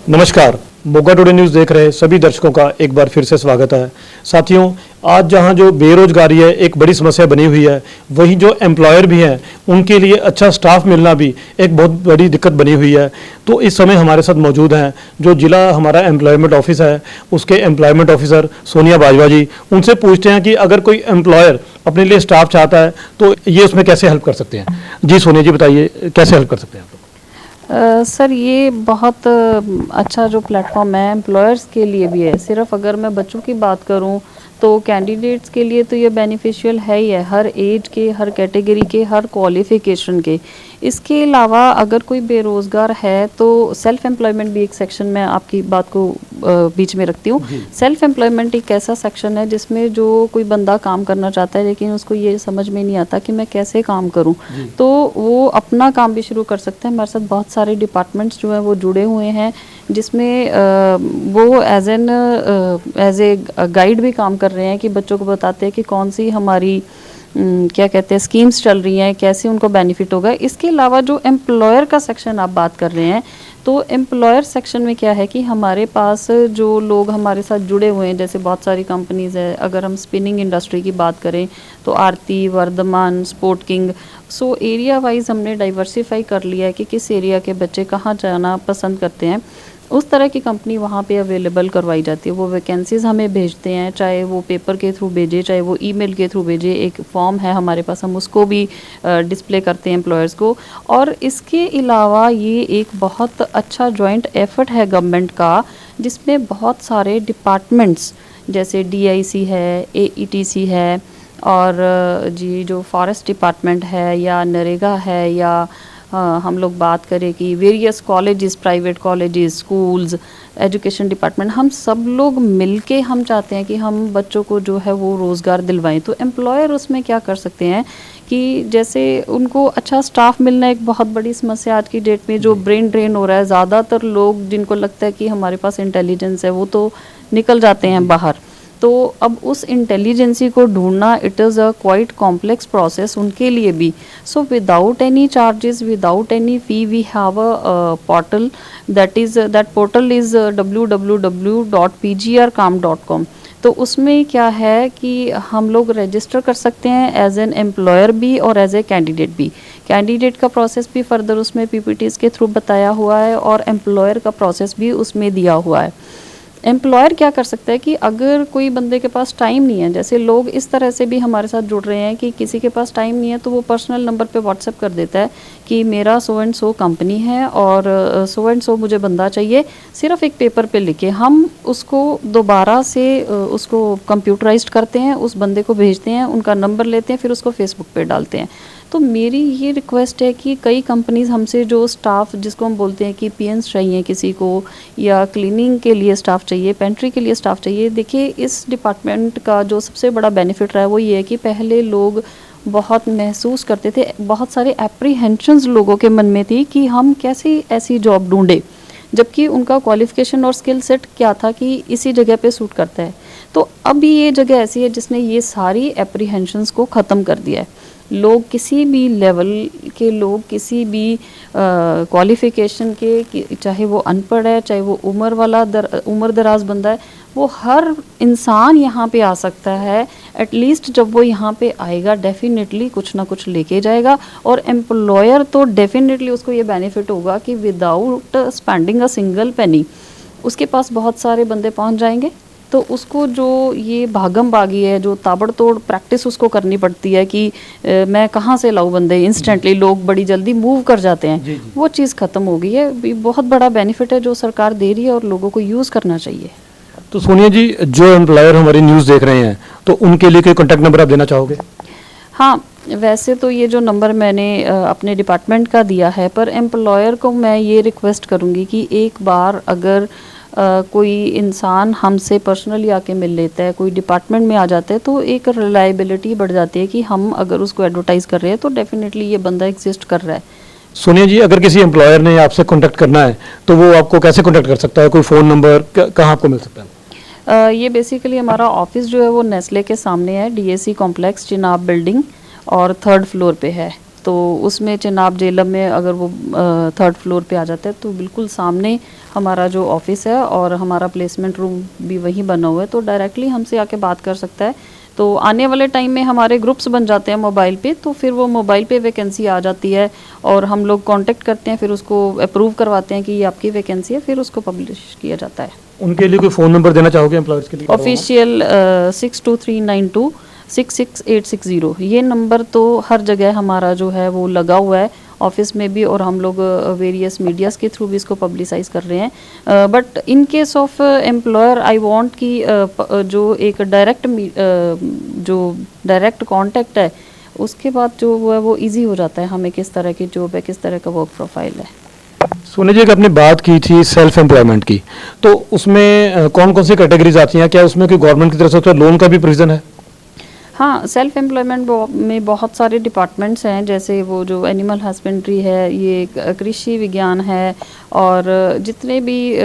नमस्कार, Moga today news देख रहे सभी दर्शकों का एक बार फिर से स्वागत है। साथियों, आज जहां जो बेरोजगारी है एक बड़ी समस्या बनी हुई है, वहीं जो एम्प्लॉयर भी हैं उनके लिए अच्छा स्टाफ मिलना भी एक बहुत बड़ी दिक्कत बनी हुई है। तो इस समय हमारे साथ मौजूद हैं जो जिला हमारा एम्प्लॉयमेंट ऑफिस है उसके एम्प्लॉयमेंट ऑफिसर सोनिया बाजवा जी। उनसे पूछते हैं कि अगर कोई एम्प्लॉयर अपने लिए स्टाफ चाहता है तो ये उसमें कैसे हेल्प कर सकते हैं। जी सोनिया जी, बताइए कैसे हेल्प कर सकते हैं आप? सर, ये बहुत अच्छा जो प्लेटफॉर्म है एम्प्लॉयर्स के लिए भी है। सिर्फ अगर मैं बच्चों की बात करूं तो कैंडिडेट्स के लिए तो ये बेनिफिशियल है ही है, हर एज के, हर कैटेगरी के, हर क्वालिफिकेशन के। इसके अलावा अगर कोई बेरोज़गार है तो सेल्फ एम्प्लॉयमेंट भी एक सेक्शन, में आपकी बात को बीच में रखती हूँ। सेल्फ एम्प्लॉयमेंट एक ऐसा सेक्शन है जिसमें जो कोई बंदा काम करना चाहता है लेकिन उसको ये समझ में नहीं आता कि मैं कैसे काम करूँ, तो वो अपना काम भी शुरू कर सकते हैं। हमारे साथ बहुत सारे डिपार्टमेंट्स जो हैं वो जुड़े हुए हैं जिसमें वो एज ए गाइड भी काम कर रहे हैं कि बच्चों को बताते हैं कि कौन सी हमारी क्या कहते हैं स्कीम्स चल रही हैं, कैसे उनको बेनिफिट होगा। इसके अलावा जो एम्प्लॉयर का सेक्शन आप बात कर रहे हैं, तो एम्प्लॉयर सेक्शन में क्या है कि हमारे पास जो लोग हमारे साथ जुड़े हुए हैं, जैसे बहुत सारी कंपनीज़ है। अगर हम स्पिनिंग इंडस्ट्री की बात करें तो Aarti, Vardhman, sport king. So area wise हमने डाइवर्सिफाई कर लिया है कि किस एरिया के बच्चे कहाँ जाना पसंद करते हैं, उस तरह की कंपनी वहाँ पे अवेलेबल करवाई जाती है। वो वैकेंसीज़ हमें भेजते हैं, चाहे वो पेपर के थ्रू भेजे, चाहे वो ईमेल के थ्रू भेजे। एक फॉर्म है हमारे पास, हम उसको भी डिस्प्ले करते हैं एम्प्लॉयर्स को। और इसके अलावा ये एक बहुत अच्छा जॉइंट एफर्ट है गवर्नमेंट का, जिसमें बहुत सारे डिपार्टमेंट्स जैसे DIC है, AETC है, और जी जो फॉरेस्ट डिपार्टमेंट है, या नरेगा है, या हम लोग बात करें कि various colleges, private colleges, schools, education department, हम सब लोग मिलके हम चाहते हैं कि हम बच्चों को जो है वो रोज़गार दिलवाएं। तो एम्प्लॉयर उसमें क्या कर सकते हैं कि जैसे उनको अच्छा स्टाफ मिलना एक बहुत बड़ी समस्या आज की डेट में, जो ब्रेन ड्रेन हो रहा है। ज़्यादातर लोग जिनको लगता है कि हमारे पास इंटेलिजेंस है वो तो निकल जाते हैं बाहर। तो अब उस इंटेलिजेंसी को ढूंढना, it is a quite complex process उनके लिए भी। So without any charges, without any fee, we have a portal, that portal is www.pgrcam.com। तो उसमें क्या है कि हम लोग रजिस्टर कर सकते हैं एज एन एम्प्लॉयर भी और एज ए कैंडिडेट भी। कैंडिडेट का प्रोसेस भी फर्दर उसमें PPTs के थ्रू बताया हुआ है, और एम्प्लॉयर का प्रोसेस भी उसमें दिया हुआ है। एम्प्लॉयर क्या कर सकता है कि अगर कोई बंदे के पास टाइम नहीं है, जैसे लोग इस तरह से भी हमारे साथ जुड़ रहे हैं कि किसी के पास टाइम नहीं है तो वो पर्सनल नंबर पे व्हाट्सएप कर देता है कि मेरा सो एंड सो कंपनी है और सो एंड सो मुझे बंदा चाहिए। सिर्फ एक पेपर पे लिखे हम उसको दोबारा से उसको कंप्यूटराइज्ड करते हैं, उस बंदे को भेजते हैं, उनका नंबर लेते हैं, फिर उसको फेसबुक पे डालते हैं। तो मेरी ये रिक्वेस्ट है कि कई कंपनीज़ हमसे जो स्टाफ, जिसको हम बोलते हैं कि PNs चाहिए किसी को, या क्लीनिंग के लिए स्टाफ चाहिए, पेंट्री के लिए स्टाफ चाहिए। देखिए, इस डिपार्टमेंट का जो सबसे बड़ा बेनिफिट रहा है वो ये है कि पहले लोग बहुत महसूस करते थे, बहुत सारे एप्रीहेंशंस लोगों के मन में थी कि हम कैसे ऐसी जॉब ढूंढे, जबकि उनका क्वालिफिकेशन और स्किल सेट क्या था कि इसी जगह पे सूट करता है। तो अब ये जगह ऐसी है जिसने ये सारी एप्रीहेंशंस को ख़त्म कर दिया है। लोग किसी भी लेवल के, लोग किसी भी क्वालिफिकेशन के, चाहे वो अनपढ़ है, चाहे वो उम्र दराज बंदा है, वो हर इंसान यहाँ पे आ सकता है। एटलीस्ट जब वो यहाँ पे आएगा डेफिनेटली कुछ ना कुछ लेके जाएगा, और एम्प्लॉयर तो डेफिनेटली उसको ये बेनिफिट होगा कि without spending a single penny उसके पास बहुत सारे बंदे पहुँच जाएंगे। तो उसको जो ये भागम भागी है, जो ताबड़तोड़ प्रैक्टिस उसको करनी पड़ती है कि मैं कहाँ से लाऊं बंदे, इंस्टेंटली लोग बड़ी जल्दी मूव कर जाते हैं, वो चीज़ ख़त्म हो गई है। बहुत बड़ा बेनिफिट है जो सरकार दे रही है और लोगों को यूज़ करना चाहिए। तो सोनिया जी, जो एम्प्लॉयर हमारी न्यूज़ देख रहे हैं तो उनके लिए कोई कॉन्टैक्ट नंबर आप देना चाहोगे? हाँ, वैसे तो ये जो नंबर मैंने अपने डिपार्टमेंट का दिया है, पर एम्प्लॉयर को मैं ये रिक्वेस्ट करूँगी कि एक बार अगर कोई इंसान हमसे पर्सनली आके मिल लेता है, कोई डिपार्टमेंट में आ जाता है, तो एक रिलायबिलिटी बढ़ जाती है कि हम अगर उसको एडवर्टाइज़ कर रहे हैं तो डेफिनेटली ये बंदा एग्जिस्ट कर रहा है। सोनिया जी, अगर किसी एम्प्लॉयर ने आपसे कॉन्टैक्ट करना है तो वो आपको कैसे कॉन्टैक्ट कर सकता है? कोई फ़ोन नंबर कहाँ आपको मिल सकता है? ये बेसिकली हमारा ऑफिस जो है वो नेस्ले के सामने है, DAC कॉम्प्लेक्स, चिनाब बिल्डिंग, और 3rd फ्लोर पे है। तो उसमें चेनाब जेलम में अगर वो 3rd फ्लोर पे आ जाता है तो बिल्कुल सामने हमारा जो ऑफिस है और हमारा प्लेसमेंट रूम भी वहीं बना हुआ है, तो डायरेक्टली हमसे आके बात कर सकता है। तो आने वाले टाइम में हमारे ग्रुप्स बन जाते हैं मोबाइल पे, तो फिर वो मोबाइल पे वैकेंसी आ जाती है और हम लोग कांटेक्ट करते हैं, फिर उसको अप्रूव करवाते हैं कि ये आपकी वैकेंसी है, फिर उसको पब्लिश किया जाता है। उनके लिए कोई फ़ोन नंबर देना चाहोगे एम्प्लॉयर्स के लिए? ऑफिशियल 6239266860 ये नंबर तो हर जगह हमारा जो है वो लगा हुआ है, ऑफिस में भी, और हम लोग वेरियस मीडियाज़ के थ्रू भी इसको पब्लिसाइज कर रहे हैं। But in case of employer I want कि जो एक डायरेक्ट कांटेक्ट है, उसके बाद जो वो है वो इजी हो जाता है हमें किस तरह की जॉब है, किस तरह का वर्क प्रोफाइल है। सोनी जी, आपने बात की थी सेल्फ एम्प्लॉयमेंट की, तो उसमें कौन कौन सी कैटेगरीज आती हैं? क्या उसमें कोई गवर्नमेंट की तरफ से लोन का भी प्रोविजन है? हाँ, सेल्फ एम्प्लॉयमेंट में बहुत सारे डिपार्टमेंट्स हैं, जैसे वो जो एनिमल हस्बेंड्री है, ये कृषि विज्ञान है, और जितने भी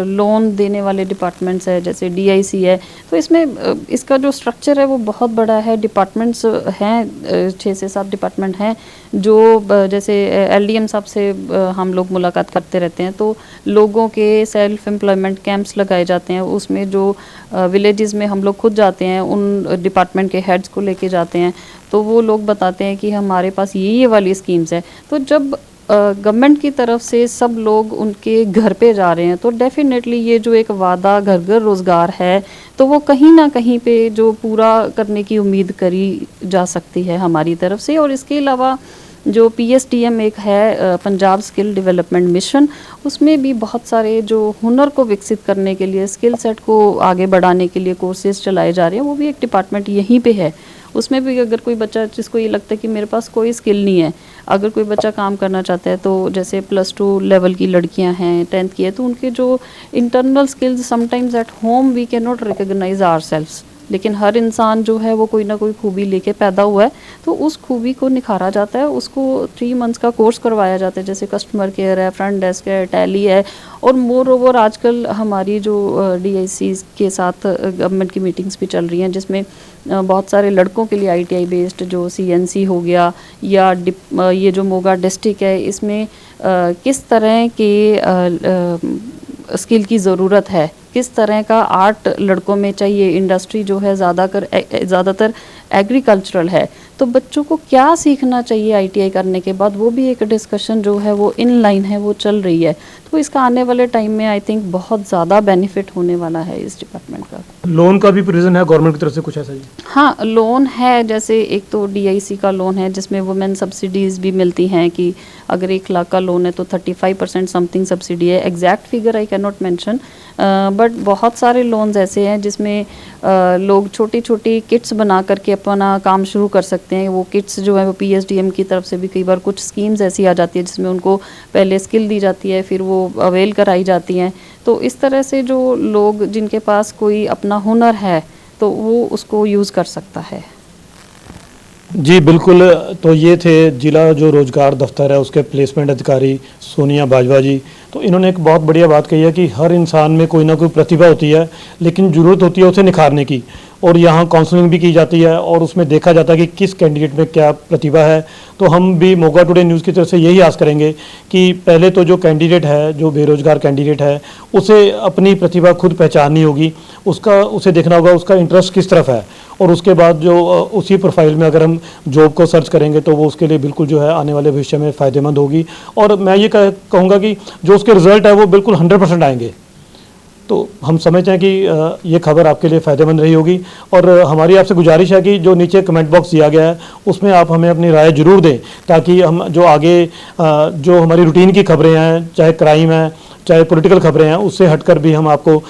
लोन देने वाले डिपार्टमेंट्स हैं जैसे DIC है, तो इसमें इसका जो स्ट्रक्चर है वो बहुत बड़ा है। डिपार्टमेंट्स हैं 6 से 7 डिपार्टमेंट हैं जो जैसे LDM साहब से हम लोग मुलाकात करते रहते हैं, तो लोगों के सेल्फ एम्प्लॉयमेंट कैंप्स लगाए जाते हैं। उसमें जो विलेजेस में हम लोग खुद जाते हैं, उन डिपार्टमेंट के हेड्स को लेके जाते हैं, तो वो लोग बताते हैं कि हमारे पास ये वाली स्कीम्स है। तो जब गवर्नमेंट की तरफ से सब लोग उनके घर पे जा रहे हैं, तो डेफिनेटली ये जो एक वादा घर घर रोज़गार है, तो वो कहीं ना कहीं पे जो पूरा करने की उम्मीद करी जा सकती है हमारी तरफ से। और इसके अलावा जो PSDM एक है पंजाब स्किल डेवलपमेंट मिशन, उसमें भी बहुत सारे जो हुनर को विकसित करने के लिए, स्किल सेट को आगे बढ़ाने के लिए कोर्सेज चलाए जा रहे हैं, वो भी एक डिपार्टमेंट यहीं पे है। उसमें भी अगर कोई बच्चा जिसको ये लगता है कि मेरे पास कोई स्किल नहीं है, अगर कोई बच्चा काम करना चाहता है, तो जैसे +2 लेवल की लड़कियां हैं, 10th की है, तो उनके जो internal skills sometimes at home we can not recognise ourselves, लेकिन हर इंसान जो है वो कोई ना कोई खूबी लेके पैदा हुआ है, तो उस खूबी को निखारा जाता है। उसको 3 मंथ्स का कोर्स करवाया जाता है, जैसे कस्टमर केयर है, फ्रंट डेस्क है, टैली है, और मोर ओवर आजकल हमारी जो DIC के साथ गवर्नमेंट की मीटिंग्स भी चल रही हैं, जिसमें बहुत सारे लड़कों के लिए ITI बेस्ड जो CNC हो गया, या ये जो मोगा डिस्ट्रिक्ट है, इसमें किस तरह के स्किल की ज़रूरत है, किस तरह का आर्ट लड़कों में चाहिए, इंडस्ट्री जो है ज़्यादातर एग्रीकल्चरल है, तो बच्चों को क्या सीखना चाहिए ITI करने के बाद, वो भी एक डिस्कशन जो है वो इन लाइन है, वो चल रही है। तो इसका आने वाले टाइम में आई थिंक बहुत ज़्यादा बेनिफिट होने वाला है इस डिपार्टमेंट का। लोन का भी प्रोविजन है गवर्नमेंट की तरफ से कुछ ऐसा ही? हाँ, लोन है, जैसे एक तो DIC का लोन है जिसमें वुमेन सब्सिडीज़ भी मिलती हैं, कि अगर 1 लाख का लोन है तो 35% समथिंग सब्सिडी है। Exact figure I can not mention, but बहुत सारे लोन्स ऐसे हैं जिसमें लोग छोटी छोटी किट्स बना करके अपना काम शुरू कर सकते हैं। वो किट्स जो है वो PSDM की तरफ से भी कई बार कुछ स्कीम्स ऐसी आ जाती है जिसमें उनको पहले स्किल दी जाती है, फिर वो अवेल कराई जाती हैं। तो इस तरह से जो लोग जिनके पास कोई अपना हुनर है तो वो उसको यूज़ कर सकता है। जी बिल्कुल, तो ये थे जिला जो रोजगार दफ्तर है उसके प्लेसमेंट अधिकारी सोनिया बाजवा जी। तो इन्होंने एक बहुत बढ़िया बात कही है कि हर इंसान में कोई ना कोई प्रतिभा होती है, लेकिन ज़रूरत होती है उसे निखारने की, और यहाँ काउंसलिंग भी की जाती है और उसमें देखा जाता है कि किस कैंडिडेट में क्या प्रतिभा है। तो हम भी मोगा टुडे न्यूज़ की तरफ से यही आस करेंगे कि पहले तो जो कैंडिडेट है, जो बेरोजगार कैंडिडेट है, उसे अपनी प्रतिभा खुद पहचाननी होगी, उसे देखना होगा उसका इंटरेस्ट किस तरफ है, और उसके बाद जो उसी प्रोफाइल में अगर हम जॉब को सर्च करेंगे तो वो उसके लिए बिल्कुल जो है आने वाले भविष्य में फ़ायदेमंद होगी। और मैं ये कहूँगा कि जो उसके रिज़ल्ट है वो बिल्कुल 100% आएंगे। तो हम समझते हैं कि ये खबर आपके लिए फ़ायदेमंद रही होगी, और हमारी आपसे गुजारिश है कि जो नीचे कमेंट बॉक्स दिया गया है उसमें आप हमें अपनी राय ज़रूर दें, ताकि हम जो आगे जो हमारी रूटीन की खबरें हैं, चाहे क्राइम है, चाहे पॉलिटिकल खबरें हैं, उससे हटकर भी हम आपको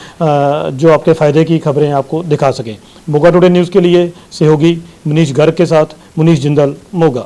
जो आपके फ़ायदे की खबरें आपको दिखा सकें। मोगा टुडे न्यूज़ के लिए सहयोगी मुनीश गर्ग के साथ मुनीश जिंदल, मोगा।